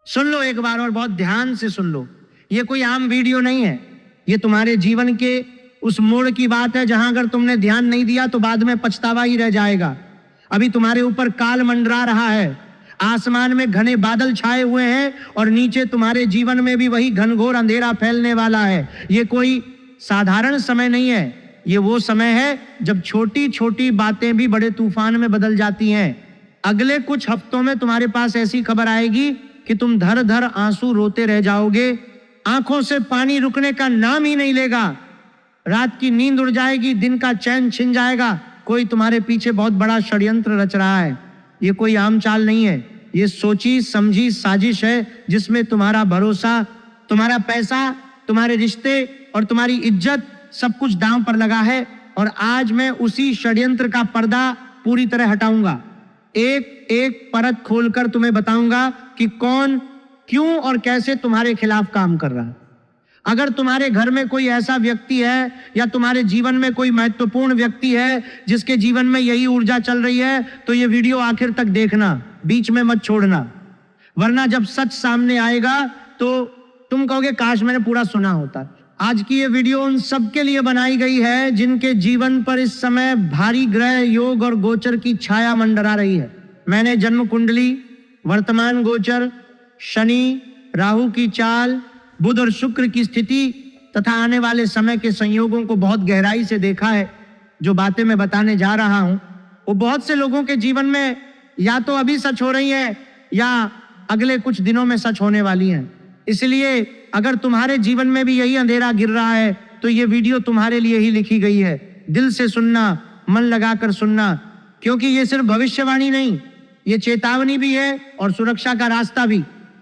सुन लो एक बार और बहुत ध्यान से सुन लो। ये कोई आम वीडियो नहीं है, ये तुम्हारे जीवन के उस मोड़ की बात है जहां अगर तुमने ध्यान नहीं दिया तो बाद में पछतावा ही रह जाएगा। अभी तुम्हारे ऊपर काल मंडरा रहा है, आसमान में घने बादल छाए हुए हैं और नीचे तुम्हारे जीवन में भी वही घनघोर अंधेरा फैलने वाला है। ये कोई साधारण समय नहीं है, ये वो समय है जब छोटी छोटी बातें भी बड़े तूफान में बदल जाती हैं। अगले कुछ हफ्तों में तुम्हारे पास ऐसी खबर आएगी कि तुम धर धर आंसू रोते रह जाओगे, आंखों से पानी रुकने का नाम ही नहीं लेगा। रात की नींद उड़ जाएगी, दिन का चैन छिन जाएगा। कोई तुम्हारे पीछे बहुत बड़ा षड्यंत्र रच रहा है। ये कोई आम चाल नहीं है, ये सोची समझी साजिश है जिसमें तुम्हारा भरोसा, तुम्हारा पैसा, तुम्हारे रिश्ते और तुम्हारी इज्जत सब कुछ दांव पर लगा है। और आज मैं उसी षड्यंत्र का पर्दा पूरी तरह हटाऊंगा। एक एक परत खोलकर तुम्हें बताऊंगा कि कौन, क्यों और कैसे तुम्हारे खिलाफ काम कर रहा है। अगर तुम्हारे घर में कोई ऐसा व्यक्ति है या तुम्हारे जीवन में कोई महत्वपूर्ण व्यक्ति है जिसके जीवन में यही ऊर्जा चल रही है तो ये वीडियो आखिर तक देखना, बीच में मत छोड़ना, वरना जब सच सामने आएगा तो तुम कहोगे काश मैंने पूरा सुना होता। आज की ये वीडियो उन सबके लिए बनाई गई है जिनके जीवन पर इस समय भारी ग्रह योग और गोचर की छाया मंडरा रही है। मैंने जन्म कुंडली, वर्तमान गोचर, शनि राहु की चाल, बुध और शुक्र की स्थिति तथा आने वाले समय के संयोगों को बहुत गहराई से देखा है। जो बातें मैं बताने जा रहा हूं वो बहुत से लोगों के जीवन में या तो अभी सच हो रही है या अगले कुछ दिनों में सच होने वाली हैं। इसलिए अगर तुम्हारे जीवन में भी यही अंधेरा गिर रहा है तो ये वीडियो तुम्हारे लिए ही लिखी गई है। दिल से सुनना, मन लगाकर सुनना, क्योंकि ये सिर्फ भविष्यवाणी नहीं, ये चेतावनी भी है और सुरक्षा का रास्ता भी।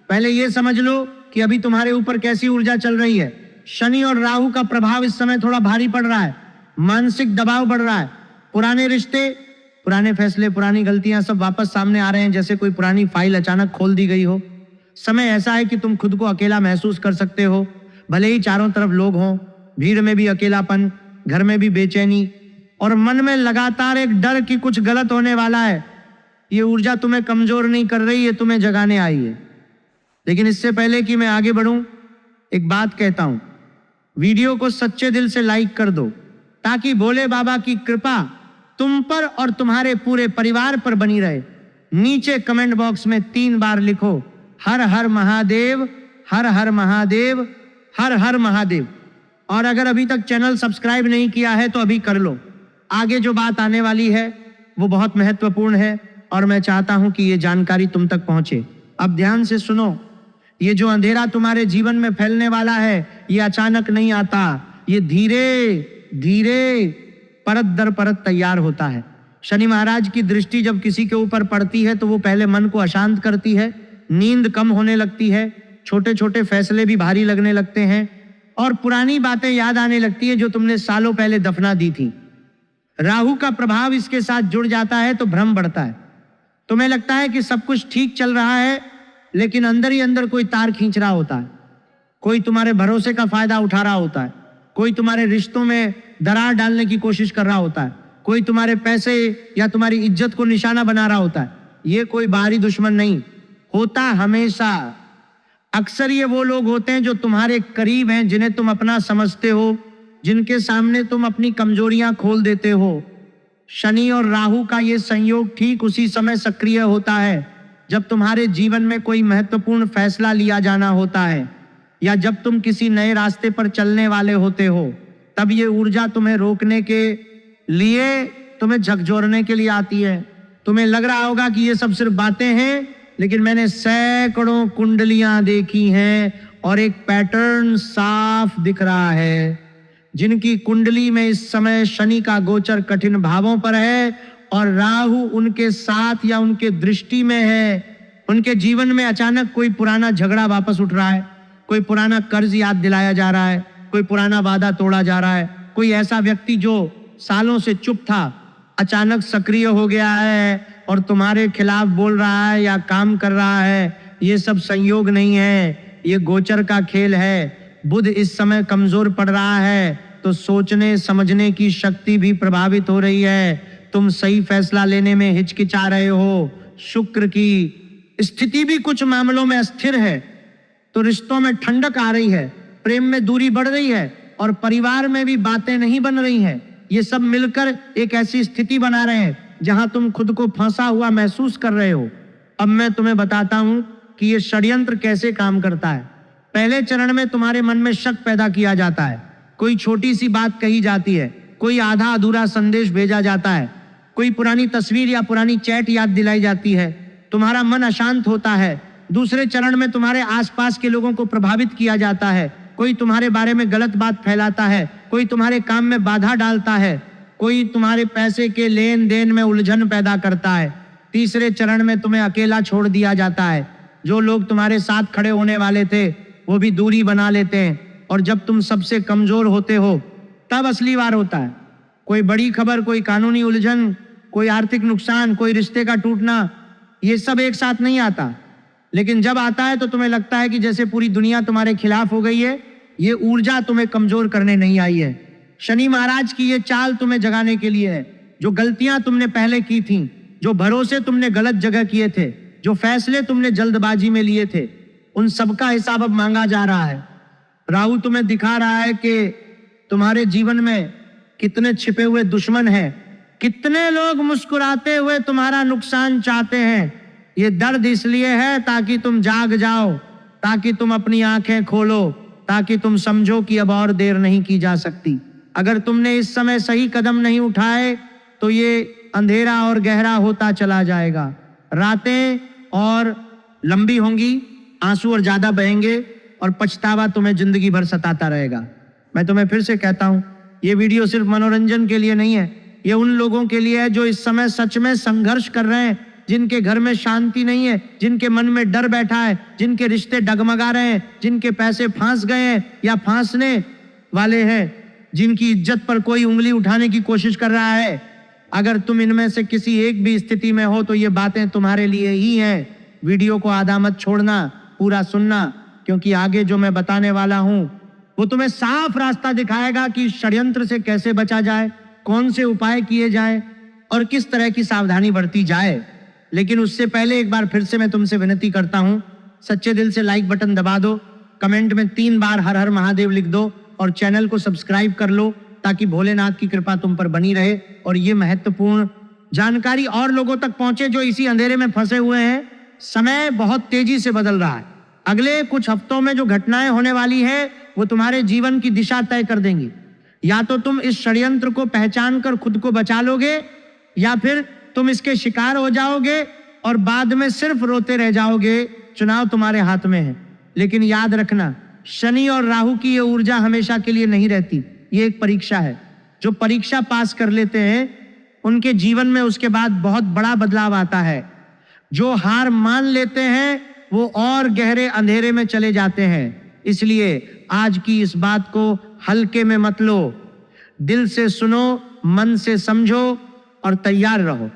पहले ये समझ लो कि अभी तुम्हारे ऊपर कैसी ऊर्जा चल रही है। शनि और राहु का प्रभाव इस समय थोड़ा भारी पड़ रहा है, मानसिक दबाव बढ़ रहा है, पुराने रिश्ते, पुराने फैसले, पुरानी गलतियां सब वापस सामने आ रहे हैं, जैसे कोई पुरानी फाइल अचानक खोल दी गई हो। समय ऐसा है कि तुम खुद को अकेला महसूस कर सकते हो, भले ही चारों तरफ लोग हों, भीड़ में भी अकेलापन, घर में भी बेचैनी और मन में लगातार एक डर कि कुछ गलत होने वाला है। ये ऊर्जा तुम्हें कमजोर नहीं कर रही है, तुम्हें जगाने आई है। लेकिन इससे पहले कि मैं आगे बढ़ूं, एक बात कहता हूं, वीडियो को सच्चे दिल से लाइक कर दो ताकि भोले बाबा की कृपा तुम पर और तुम्हारे पूरे परिवार पर बनी रहे। नीचे कमेंट बॉक्स में 3 बार लिखो हर हर महादेव, हर हर महादेव, हर हर महादेव। और अगर अभी तक चैनल सब्सक्राइब नहीं किया है तो अभी कर लो। आगे जो बात आने वाली है वो बहुत महत्वपूर्ण है और मैं चाहता हूं कि ये जानकारी तुम तक पहुंचे। अब ध्यान से सुनो, ये जो अंधेरा तुम्हारे जीवन में फैलने वाला है ये अचानक नहीं आता, ये धीरे धीरे परत दर परत तैयार होता है। शनि महाराज की दृष्टि जब किसी के ऊपर पड़ती है तो वो पहले मन को अशांत करती है, नींद कम होने लगती है, छोटे छोटे फैसले भी भारी लगने लगते हैं और पुरानी बातें याद आने लगती है जो तुमने सालों पहले दफना दी थी। राहु का प्रभाव इसके साथ जुड़ जाता है तो भ्रम बढ़ता है। तुम्हें लगता है कि सब कुछ ठीक चल रहा है लेकिन अंदर ही अंदर कोई तार खींच रहा होता है, कोई तुम्हारे भरोसे का फायदा उठा रहा होता है, कोई तुम्हारे रिश्तों में दरार डालने की कोशिश कर रहा होता है, कोई तुम्हारे पैसे या तुम्हारी इज्जत को निशाना बना रहा होता है। ये कोई बाहरी दुश्मन नहीं होता, हमेशा अक्सर ये वो लोग होते हैं जो तुम्हारे करीब हैं, जिन्हें तुम अपना समझते हो, जिनके सामने तुम अपनी कमजोरियां खोल देते हो। शनि और राहु का ये संयोग ठीक उसी समय सक्रिय होता है जब तुम्हारे जीवन में कोई महत्वपूर्ण फैसला लिया जाना होता है या जब तुम किसी नए रास्ते पर चलने वाले होते हो। तब ये ऊर्जा तुम्हें रोकने के लिए, तुम्हें झकझोरने के लिए आती है। तुम्हें लग रहा होगा कि ये सब सिर्फ बातें हैं, लेकिन मैंने सैकड़ों कुंडलियां देखी हैं और एक पैटर्न साफ दिख रहा है। जिनकी कुंडली में इस समय शनि का गोचर कठिन भावों पर है और राहु उनके साथ या उनके दृष्टि में है, उनके जीवन में अचानक कोई पुराना झगड़ा वापस उठ रहा है, कोई पुराना कर्ज याद दिलाया जा रहा है, कोई पुराना वादा तोड़ा जा रहा है, कोई ऐसा व्यक्ति जो सालों से चुप था अचानक सक्रिय हो गया है और तुम्हारे खिलाफ बोल रहा है या काम कर रहा है। ये सब संयोग नहीं है, ये गोचर का खेल है। बुध इस समय कमजोर पड़ रहा है तो सोचने समझने की शक्ति भी प्रभावित हो रही है। तुम सही फैसला लेने में हिचकिचा रहे हो। शुक्र की स्थिति भी कुछ मामलों में अस्थिर है, तो रिश्तों में ठंडक आ रही है, प्रेम में दूरी बढ़ रही है और परिवार में भी बातें नहीं बन रही हैं। ये सब मिलकर एक ऐसी स्थिति बना रहे हैं जहां तुम खुद को फंसा हुआ महसूस कर रहे हो। अब मैं तुम्हें बताता हूं कि ये षड्यंत्र कैसे काम करता है। पहले चरण में तुम्हारे मन में शक पैदा किया जाता है, कोई छोटी सी बात कही जाती है, कोई आधा अधूरा संदेश भेजा जाता है, कोई पुरानी तस्वीर या पुरानी चैट याद दिलाई जाती है, तुम्हारा मन अशांत होता है। दूसरे चरण में तुम्हारे आसपास के लोगों को प्रभावित किया जाता है, कोई तुम्हारे बारे में गलत बात फैलाता है, कोई तुम्हारे काम में बाधा डालता है, कोई तुम्हारे पैसे के लेन देन में उलझन पैदा करता है। तीसरे चरण में तुम्हें अकेला छोड़ दिया जाता है, जो लोग तुम्हारे साथ खड़े होने वाले थे वो भी दूरी बना लेते हैं, और जब तुम सबसे कमजोर होते हो तब असली वार होता है। कोई बड़ी खबर, कोई कानूनी उलझन, कोई आर्थिक नुकसान, कोई रिश्ते का टूटना, ये सब एक साथ नहीं आता, लेकिन जब आता है तो तुम्हें लगता है कि जैसे पूरी दुनिया तुम्हारे खिलाफ हो गई है। ये ऊर्जा तुम्हें कमजोर करने नहीं आई है। शनि महाराज की ये चाल तुम्हें जगाने के लिए है। जो गलतियां तुमने पहले की थी, जो भरोसे तुमने गलत जगह किए थे, जो फैसले तुमने जल्दबाजी में लिए थे, उन सबका हिसाब अब मांगा जा रहा है। राहु तुम्हें दिखा रहा है कि तुम्हारे जीवन में कितने छिपे हुए दुश्मन हैं, कितने लोग मुस्कुराते हुए तुम्हारा नुकसान चाहते हैं। ये दर्द इसलिए है ताकि तुम जाग जाओ, ताकि तुम अपनी आंखें खोलो, ताकि तुम समझो कि अब और देर नहीं की जा सकती। अगर तुमने इस समय सही कदम नहीं उठाए तो ये अंधेरा और गहरा होता चला जाएगा। रातें और लंबी होंगी, आंसू और ज्यादा बहेंगे और पछतावा तुम्हें जिंदगी भर सताता रहेगा। मैं तुम्हें फिर से कहता हूं, ये वीडियो सिर्फ मनोरंजन के लिए नहीं है, ये उन लोगों के लिए है जो इस समय सच में संघर्ष कर रहे हैं, जिनके घर में शांति नहीं है, जिनके मन में डर बैठा है, जिनके रिश्ते डगमगा रहे हैं, जिनके पैसे फांस गए हैं या फांसने वाले हैं, जिनकी इज्जत पर कोई उंगली उठाने की कोशिश कर रहा है। अगर तुम इनमें से किसी एक भी स्थिति में हो तो ये बातें तुम्हारे लिए ही हैं। वीडियो को आधा मत छोड़ना, पूरा सुनना, क्योंकि आगे जो मैं बताने वाला हूं वो तुम्हें साफ रास्ता दिखाएगा कि षड्यंत्र से कैसे बचा जाए, कौन से उपाय किए जाए और किस तरह की सावधानी बरती जाए। लेकिन उससे पहले एक बार फिर से मैं तुमसे विनती करता हूं, सच्चे दिल से लाइक बटन दबा दो, कमेंट में 3 बार हर हर महादेव लिख दो और चैनल को सब्सक्राइब कर लो, ताकि भोलेनाथ की कृपा तुम पर बनी रहे और ये महत्वपूर्ण जानकारी और लोगों तक पहुंचे जो इसी अंधेरे में फंसे हुए हैं। समय बहुत तेजी से बदल रहा है। अगले कुछ हफ्तों में जो घटनाएं होने वाली है वो तुम्हारे जीवन की दिशा तय कर देंगी। या तो तुम इस षड्यंत्र को पहचान कर खुद को बचा लोगे, या फिर तुम इसके शिकार हो जाओगे और बाद में सिर्फ रोते रह जाओगे। चुनाव तुम्हारे हाथ में है, लेकिन याद रखना, शनि और राहु की ये ऊर्जा हमेशा के लिए नहीं रहती। ये एक परीक्षा है। जो परीक्षा पास कर लेते हैं उनके जीवन में उसके बाद बहुत बड़ा बदलाव आता है। जो हार मान लेते हैं वो और गहरे अंधेरे में चले जाते हैं। इसलिए आज की इस बात को हल्के में मत लो, दिल से सुनो, मन से समझो और तैयार रहो,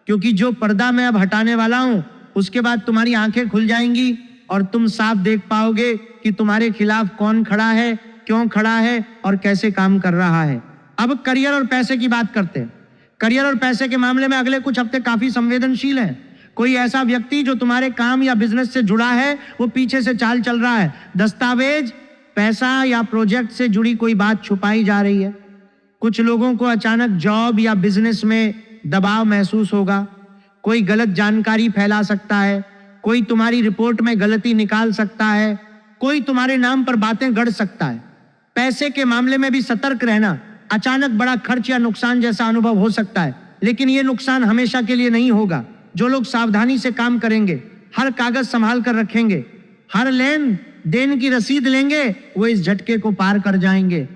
क्योंकि जो पर्दा मैं अब हटाने वाला हूं उसके बाद तुम्हारी आंखें खुल जाएंगी और तुम साफ देख पाओगे कि तुम्हारे खिलाफ कौन खड़ा है, क्यों खड़ा है और कैसे काम कर रहा है। अब करियर और पैसे की बात करते हैं। करियर और पैसे के मामले में अगले कुछ हफ्ते काफी संवेदनशील हैं। कोई ऐसा व्यक्ति जो तुम्हारे काम या बिजनेस से जुड़ा है वो पीछे से चाल चल रहा है। दस्तावेज, पैसा या प्रोजेक्ट से जुड़ी कोई बात छुपाई जा रही है। कुछ लोगों को अचानक जॉब या बिजनेस में दबाव महसूस होगा। कोई गलत जानकारी फैला सकता है, कोई तुम्हारी रिपोर्ट में गलती निकाल सकता है, कोई तुम्हारे नाम पर बातें गढ़ सकता है। पैसे के मामले में भी सतर्क रहना। अचानक बड़ा खर्च या नुकसान जैसा अनुभव हो सकता है, लेकिन ये नुकसान हमेशा के लिए नहीं होगा। जो लोग सावधानी से काम करेंगे, हर कागज संभाल कर रखेंगे, हर लेन देन की रसीद लेंगे, वो इस झटके को पार कर जाएंगे।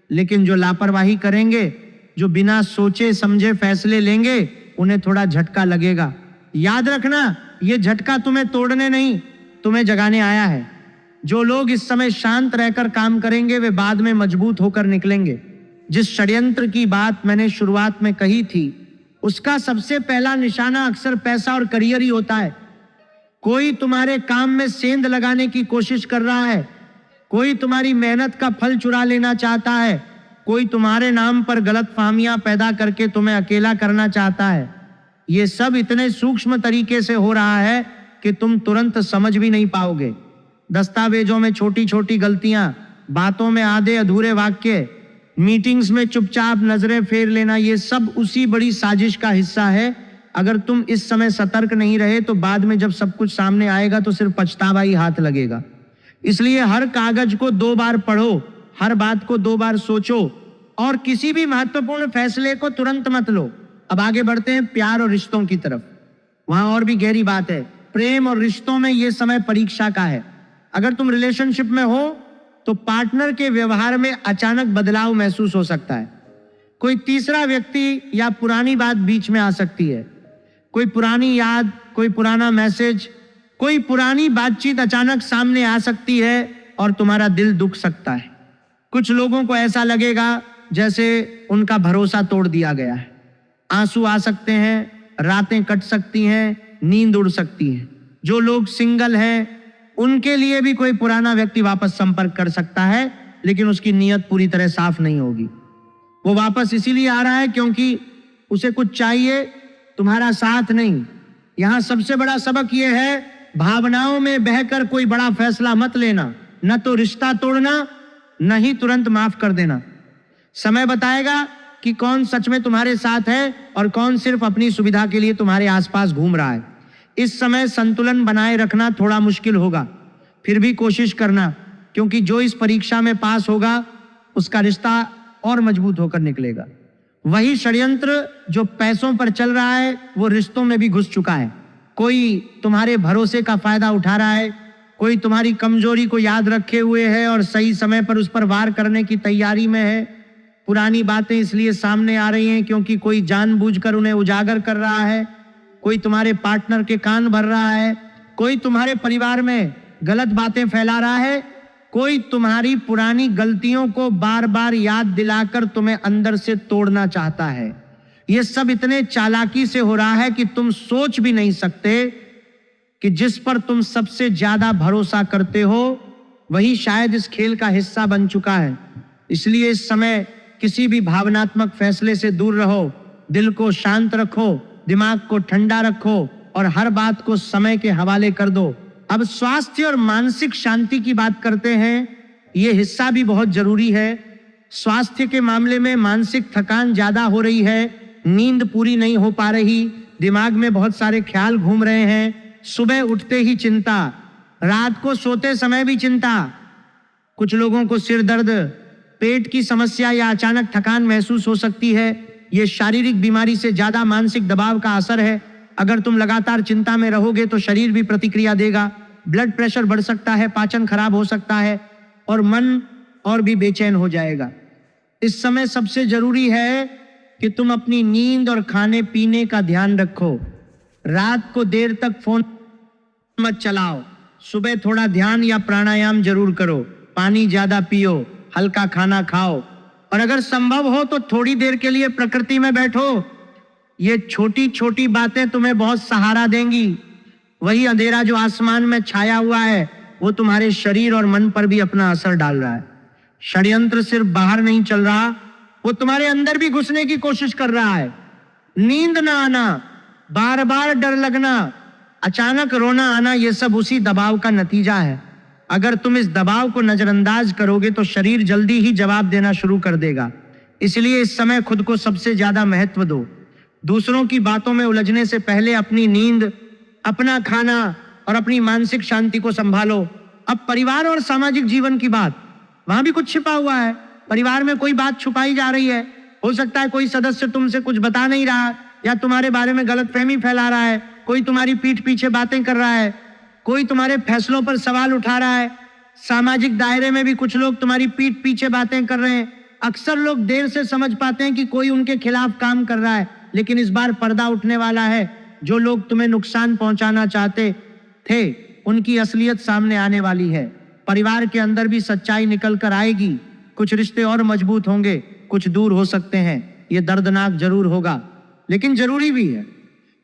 लेकिन जो लापरवाही करेंगे, जो बिना सोचे समझे फैसले लेंगे, उन्हें थोड़ा झटका लगेगा। याद रखना, ये झटका तुम्हें तोड़ने नहीं, तुम्हें जगाने आया है। जो लोग इस समय शांत रहकर काम करेंगे वे बाद में मजबूत होकर निकलेंगे। जिस षड्यंत्र की बात मैंने शुरुआत में कही थी, उसका सबसे पहला निशाना अक्सर पैसा और करियर ही होता है। कोई तुम्हारे काम में सेंध लगाने की कोशिश कर रहा है, कोई तुम्हारी मेहनत का फल चुरा लेना चाहता है, कोई तुम्हारे नाम पर गलतफहमियां पैदा करके तुम्हें अकेला करना चाहता है। ये सब इतने सूक्ष्म तरीके से हो रहा है कि तुम तुरंत समझ भी नहीं पाओगे। दस्तावेजों में छोटी छोटी गलतियां, बातों में आधे अधूरे वाक्य, मीटिंग्स में चुपचाप नजरें फेर लेना, ये सब उसी बड़ी साजिश का हिस्सा है। अगर तुम इस समय सतर्क नहीं रहे तो बाद में जब सब कुछ सामने आएगा तो सिर्फ पछतावा ही हाथ लगेगा। इसलिए हर कागज को 2 बार पढ़ो, हर बात को 2 बार सोचो और किसी भी महत्वपूर्ण फैसले को तुरंत मत लो। अब आगे बढ़ते हैं प्यार और रिश्तों की तरफ। वहां और भी गहरी बात है। प्रेम और रिश्तों में यह समय परीक्षा का है। अगर तुम रिलेशनशिप में हो तो पार्टनर के व्यवहार में अचानक बदलाव महसूस हो सकता है। कोई तीसरा व्यक्ति या पुरानी बात बीच में आ सकती है। कोई पुरानी याद, कोई पुराना मैसेज, कोई पुरानी बातचीत अचानक सामने आ सकती है और तुम्हारा दिल दुख सकता है। कुछ लोगों को ऐसा लगेगा जैसे उनका भरोसा तोड़ दिया गया है। आंसू आ सकते हैं, रातें कट सकती हैं, नींद उड़ सकती है। जो लोग सिंगल हैं उनके लिए भी कोई पुराना व्यक्ति वापस संपर्क कर सकता है, लेकिन उसकी नीयत पूरी तरह साफ नहीं होगी। वो वापस इसीलिए आ रहा है क्योंकि उसे कुछ चाहिए, तुम्हारा साथ नहीं। यहां सबसे बड़ा सबक यह है, भावनाओं में बहकर कोई बड़ा फैसला मत लेना। न तो रिश्ता तोड़ना, न ही तुरंत माफ कर देना। समय बताएगा कि कौन सच में तुम्हारे साथ है और कौन सिर्फ अपनी सुविधा के लिए तुम्हारे आसपास घूम रहा है। इस समय संतुलन बनाए रखना थोड़ा मुश्किल होगा, फिर भी कोशिश करना, क्योंकि जो इस परीक्षा में पास होगा उसका रिश्ता और मजबूत होकर निकलेगा। वही षड्यंत्र जो पैसों पर चल रहा है वो रिश्तों में भी घुस चुका है। कोई तुम्हारे भरोसे का फायदा उठा रहा है, कोई तुम्हारी कमजोरी को याद रखे हुए है और सही समय पर उस पर वार करने की तैयारी में है। पुरानी बातें इसलिए सामने आ रही हैं क्योंकि कोई जानबूझकर उन्हें उजागर कर रहा है। कोई तुम्हारे पार्टनर के कान भर रहा है, कोई तुम्हारे परिवार में गलत बातें फैला रहा है, कोई तुम्हारी पुरानी गलतियों को बार बार याद दिलाकर तुम्हें अंदर से तोड़ना चाहता है। यह सब इतने चालाकी से हो रहा है कि तुम सोच भी नहीं सकते कि जिस पर तुम सबसे ज्यादा भरोसा करते हो वही शायद इस खेल का हिस्सा बन चुका है। इसलिए इस समय किसी भी भावनात्मक फैसले से दूर रहो। दिल को शांत रखो, दिमाग को ठंडा रखो और हर बात को समय के हवाले कर दो। अब स्वास्थ्य और मानसिक शांति की बात करते हैं। यह हिस्सा भी बहुत जरूरी है। स्वास्थ्य के मामले में मानसिक थकान ज्यादा हो रही है, नींद पूरी नहीं हो पा रही, दिमाग में बहुत सारे ख्याल घूम रहे हैं, सुबह उठते ही चिंता, रात को सोते समय भी चिंता। कुछ लोगों को सिर दर्द, पेट की समस्या या अचानक थकान महसूस हो सकती है। यह शारीरिक बीमारी से ज्यादा मानसिक दबाव का असर है। अगर तुम लगातार चिंता में रहोगे तो शरीर भी प्रतिक्रिया देगा। ब्लड प्रेशर बढ़ सकता है, पाचन खराब हो सकता है और मन और भी बेचैन हो जाएगा। इस समय सबसे जरूरी है कि तुम अपनी नींद और खाने पीने का ध्यान रखो। रात को देर तक फोन मत चलाओ। सुबह थोड़ा ध्यान या प्राणायाम जरूर करो। पानी ज्यादा पियो, हल्का खाना खाओ और अगर संभव हो तो थोड़ी देर के लिए प्रकृति में बैठो। ये छोटी छोटी बातें तुम्हें बहुत सहारा देंगी। वही अंधेरा जो आसमान में छाया हुआ है वो तुम्हारे शरीर और मन पर भी अपना असर डाल रहा है। षड्यंत्र सिर्फ बाहर नहीं चल रहा, वो तुम्हारे अंदर भी घुसने की कोशिश कर रहा है। नींद ना आना, बार बार डर लगना, अचानक रोना आना, ये सब उसी दबाव का नतीजा है। अगर तुम इस दबाव को नजरअंदाज करोगे तो शरीर जल्दी ही जवाब देना शुरू कर देगा। इसलिए इस समय खुद को सबसे ज्यादा महत्व दो। दूसरों की बातों में उलझने से पहले अपनी नींद, अपना खाना और अपनी मानसिक शांति को संभालो। अब परिवार और सामाजिक जीवन की बात, वहां भी कुछ छिपा हुआ है। परिवार में कोई बात छुपाई जा रही है। हो सकता है कोई सदस्य तुमसे कुछ बता नहीं रहा या तुम्हारे बारे में गलतफहमी फैला रहा है। कोई तुम्हारी पीठ पीछे बातें कर रहा है, कोई तुम्हारे फैसलों पर सवाल उठा रहा है। सामाजिक दायरे में भी कुछ लोग तुम्हारी पीठ पीछे बातें कर रहे हैं। अक्सर लोग देर से समझ पाते हैं कि कोई उनके खिलाफ काम कर रहा है, लेकिन इस बार पर्दा उठने वाला है। जो लोग तुम्हें नुकसान पहुंचाना चाहते थे उनकी असलियत सामने आने वाली है। परिवार के अंदर भी सच्चाई निकल कर आएगी। कुछ रिश्ते और मजबूत होंगे, कुछ दूर हो सकते हैं। ये दर्दनाक जरूर होगा लेकिन जरूरी भी है,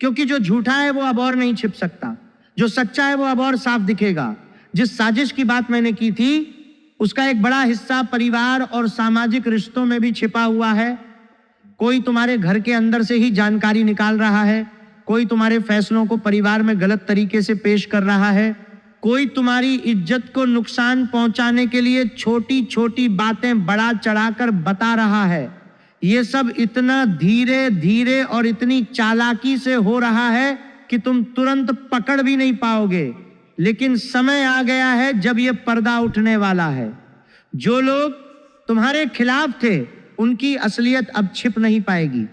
क्योंकि जो झूठा है वो अब और नहीं छिप सकता, जो सच्चा है वो अब और साफ दिखेगा। जिस साजिश की बात मैंने की थी उसका एक बड़ा हिस्सा परिवार और सामाजिक रिश्तों में भी छिपा हुआ है। कोई तुम्हारे घर के अंदर से ही जानकारी निकाल रहा है। कोई तुम्हारे फैसलों को परिवार में गलत तरीके से पेश कर रहा है, कोई तुम्हारी इज्जत को नुकसान पहुंचाने के लिए छोटी छोटी बातें बढ़ा चढ़ाकर बता रहा है। ये सब इतना धीरे धीरे और इतनी चालाकी से हो रहा है कि तुम तुरंत पकड़ भी नहीं पाओगे। लेकिन समय आ गया है जब ये पर्दा उठने वाला है। जो लोग तुम्हारे खिलाफ थे उनकी असलियत अब छिप नहीं पाएगी।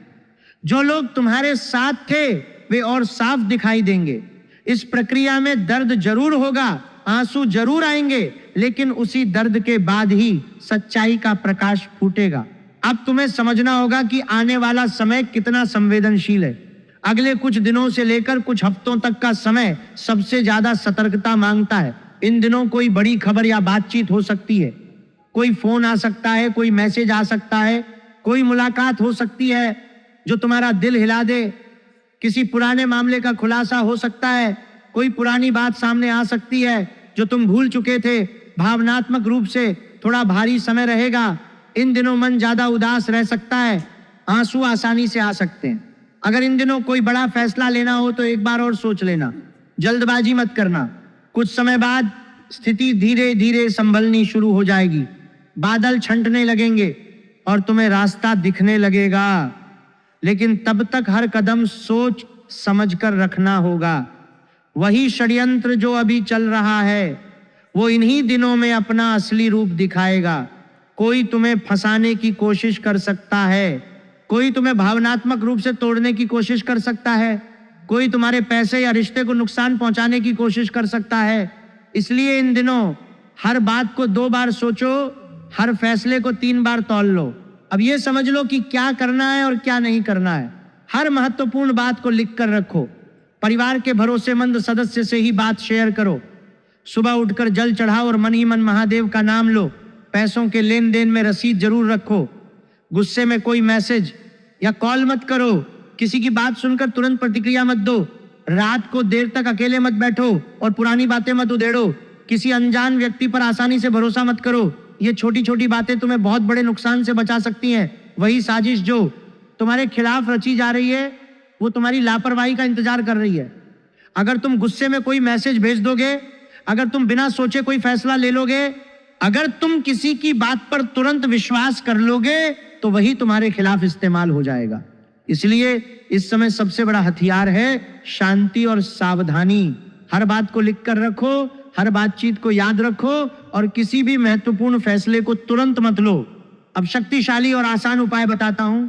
जो लोग तुम्हारे साथ थे वे और साफ दिखाई देंगे। इस प्रक्रिया में दर्द जरूर होगा, आंसू जरूर आएंगे, लेकिन उसी दर्द के बाद ही सच्चाई का प्रकाश फूटेगा। अब तुम्हें समझना होगा कि आने वाला समय कितना संवेदनशील है। अगले कुछ दिनों से लेकर कुछ हफ्तों तक का समय सबसे ज्यादा सतर्कता मांगता है। इन दिनों कोई बड़ी खबर या बातचीत हो सकती है, कोई फोन आ सकता है, कोई मैसेज आ सकता है, कोई मुलाकात हो सकती है जो तुम्हारा दिल हिला दे, किसी पुराने मामले का खुलासा हो सकता है, कोई पुरानी बात सामने आ सकती है जो तुम भूल चुके थे। भावनात्मक रूप से थोड़ा भारी समय रहेगा। इन दिनों मन ज्यादा उदास रह सकता है, आंसू आसानी से आ सकते हैं। अगर इन दिनों कोई बड़ा फैसला लेना हो तो एक बार और सोच लेना, जल्दबाजी मत करना। कुछ समय बाद स्थिति धीरे धीरे संभलनी शुरू हो जाएगी, बादल छंटने लगेंगे और तुम्हें रास्ता दिखने लगेगा। लेकिन तब तक हर कदम सोच समझकर रखना होगा। वही षड्यंत्र जो अभी चल रहा है वो इन्हीं दिनों में अपना असली रूप दिखाएगा। कोई तुम्हें फंसाने की कोशिश कर सकता है, कोई तुम्हें भावनात्मक रूप से तोड़ने की कोशिश कर सकता है, कोई तुम्हारे पैसे या रिश्ते को नुकसान पहुंचाने की कोशिश कर सकता है। इसलिए इन दिनों हर बात को 2 बार सोचो, हर फैसले को 3 बार तौल लो। अब ये समझ लो कि क्या करना है और क्या नहीं करना है। हर महत्वपूर्ण बात को लिख कर रखो। परिवार के भरोसेमंद सदस्य से ही बात शेयर करो। सुबह उठकर जल चढ़ाओ और मन ही मन महादेव का नाम लो। पैसों के लेन देन में रसीद जरूर रखो। गुस्से में कोई मैसेज या कॉल मत करो। किसी की बात सुनकर तुरंत प्रतिक्रिया मत दो। रात को देर तक अकेले मत बैठो और पुरानी बातें मत उधेड़ो। किसी अनजान व्यक्ति पर आसानी से भरोसा मत करो। ये छोटी छोटी बातें तुम्हें बहुत बड़े नुकसान से बचा सकती हैं। वही साजिश जो तुम्हारे खिलाफ रची जा रही है वो तुम्हारी लापरवाही का इंतजार कर रही है। अगर तुम गुस्से में कोई मैसेज भेज दोगे, अगर तुम बिना सोचे कोई फैसला ले लोगे, अगर तुम किसी की बात पर तुरंत विश्वास कर लोगे तो वही तुम्हारे खिलाफ इस्तेमाल हो जाएगा। इसलिए इस समय सबसे बड़ा हथियार है शांति और सावधानी। हर बात को लिख कर रखो, हर बातचीत को याद रखो और किसी भी महत्वपूर्ण फैसले को तुरंत मत लो। अब शक्तिशाली और आसान उपाय बताता हूं।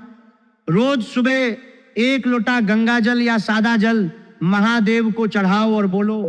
रोज सुबह 1 लोटा गंगा जल या सादा जल महादेव को चढ़ाओ और बोलो,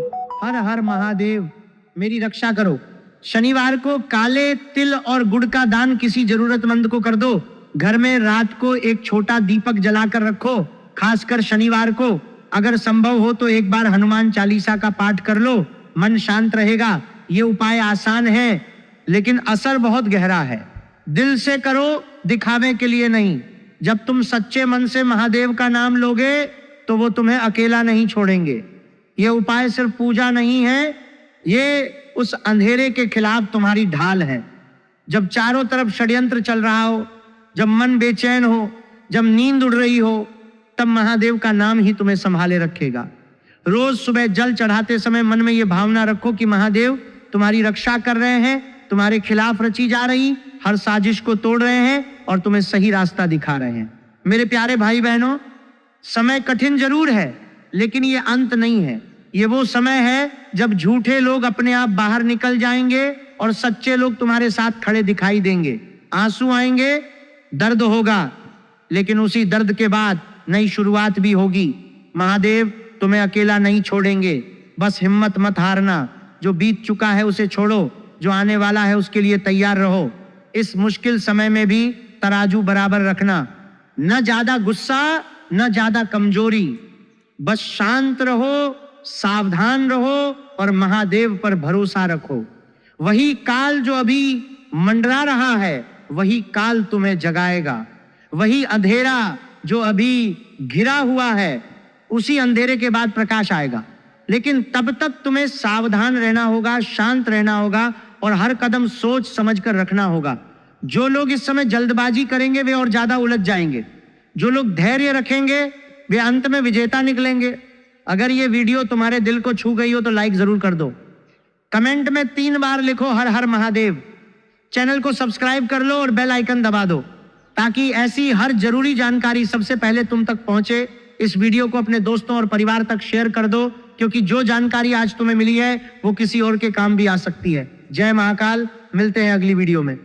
हर हर महादेव मेरी रक्षा करो। शनिवार को काले तिल और गुड़ का दान किसी जरूरतमंद को कर दो। घर में रात को एक छोटा दीपक जलाकर रखो, खासकर शनिवार को। अगर संभव हो तो एक बार हनुमान चालीसा का पाठ कर लो, मन शांत रहेगा। ये उपाय आसान है लेकिन असर बहुत गहरा है। दिल से करो, दिखावे के लिए नहीं। जब तुम सच्चे मन से महादेव का नाम लोगे तो वो तुम्हें अकेला नहीं छोड़ेंगे। ये उपाय सिर्फ पूजा नहीं है, ये उस अंधेरे के खिलाफ तुम्हारी ढाल है। जब चारों तरफ षड्यंत्र चल रहा हो, जब मन बेचैन हो, जब नींद उड़ रही हो, तब महादेव का नाम ही तुम्हें संभाले रखेगा। रोज सुबह जल चढ़ाते समय मन में ये भावना रखो कि महादेव तुम्हारी रक्षा कर रहे हैं, तुम्हारे खिलाफ रची जा रही हर साजिश को तोड़ रहे हैं और तुम्हें सही रास्ता दिखा रहे हैं। मेरे प्यारे भाई बहनों, समय कठिन जरूर है लेकिन ये अंत नहीं है। ये वो समय है जब झूठे लोग अपने आप बाहर निकल जाएंगे और सच्चे लोग तुम्हारे साथ खड़े दिखाई देंगे। आंसू आएंगे, दर्द होगा, लेकिन उसी दर्द के बाद नई शुरुआत भी होगी। महादेव तुम्हें अकेला नहीं छोड़ेंगे। बस हिम्मत मत हारना। जो बीत चुका है उसे छोड़ो, जो आने वाला है उसके लिए तैयार रहो। इस मुश्किल समय में भी तराजू बराबर रखना, न ज्यादा गुस्सा न ज्यादा कमजोरी। बस शांत रहो, सावधान रहो और महादेव पर भरोसा रखो। वही काल जो अभी मंडरा रहा है वही काल तुम्हें जगाएगा। वही अंधेरा जो अभी घिरा हुआ है उसी अंधेरे के बाद प्रकाश आएगा। लेकिन तब तक तुम्हें सावधान रहना होगा, शांत रहना होगा और हर कदम सोच समझकर रखना होगा। जो लोग इस समय जल्दबाजी करेंगे वे और ज्यादा उलझ जाएंगे। जो लोग धैर्य रखेंगे वे अंत में विजेता निकलेंगे। अगर ये वीडियो तुम्हारे दिल को छू गई हो तो लाइक जरूर कर दो। कमेंट में 3 बार लिखो हर हर महादेव। चैनल को सब्सक्राइब कर लो और बेल आइकन दबा दो ताकि ऐसी हर जरूरी जानकारी सबसे पहले तुम तक पहुंचे। इस वीडियो को अपने दोस्तों और परिवार तक शेयर कर दो, क्योंकि जो जानकारी आज तुम्हें मिली है वो किसी और के काम भी आ सकती है। जय महाकाल, मिलते हैं अगली वीडियो में।